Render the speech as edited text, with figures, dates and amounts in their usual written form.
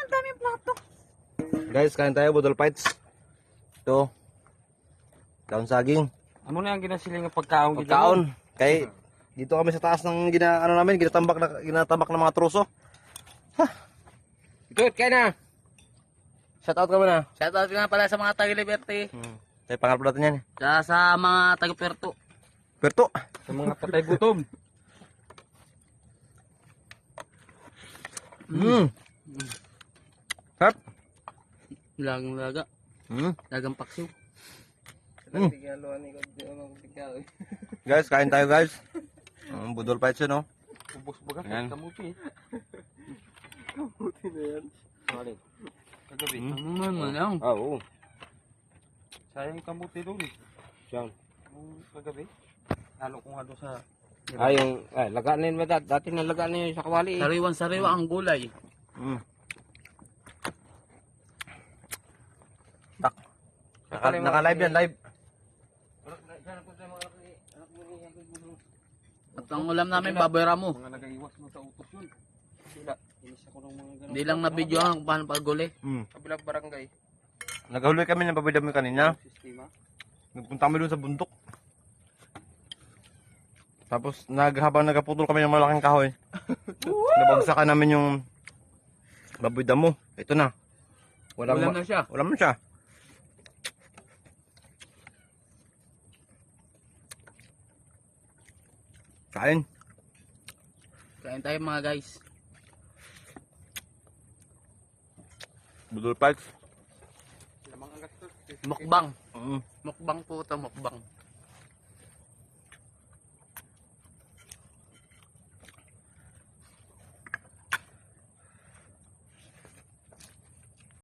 ang daming plato. Guys, kain tayo, budol fights. Ito. Daon saging. Amo na ang ginasiling ng pagkaon. Pagkaon. Kay dito kami sa taas ng ginatambak ng mga truso. Good, kaya na. Shout out ka muna. Shoutout nga pala sa mga taga-Liberty. Tayo pangarap natin yan. Sa mga taga-Puerto. Perto. Sa mga patay gutom. Sarap. Lagang laga. Lagang paksiw. Guys, kain tayo guys. Budol fights yun, oh. Ubos baga, Ayan. kamuti. Kamuti na yan. Sorry. Kagabi. Ano man lang. Oo. Sayang kamuti doon. Siyang. Kagabi. Halo ko nga doon sa... laganin mo dati nalaganin sa kawali. Sariwan-sariwa ang gulay. Tak. Naka-live yan, live. At ang ulam namin, baboy ramo. Mga nagaiwas mo sa utos yun. Sila. Inis ako ng mga ganun. Hindi lang na video kung paano pagguli. Kabilang barangay. Nagahuli kami ng babay-dami kanina. Sistema. Nagpunta kami doon sa bundok. Tapos habang nagaputol kami ng malaking kahoy, nabagsakan namin yung baboy damo. Ito na. Ulam na siya. Ulam na siya. Kain. Kain tayo mga guys. Budol fights. Mukbang. Mukbang po ito, mukbang.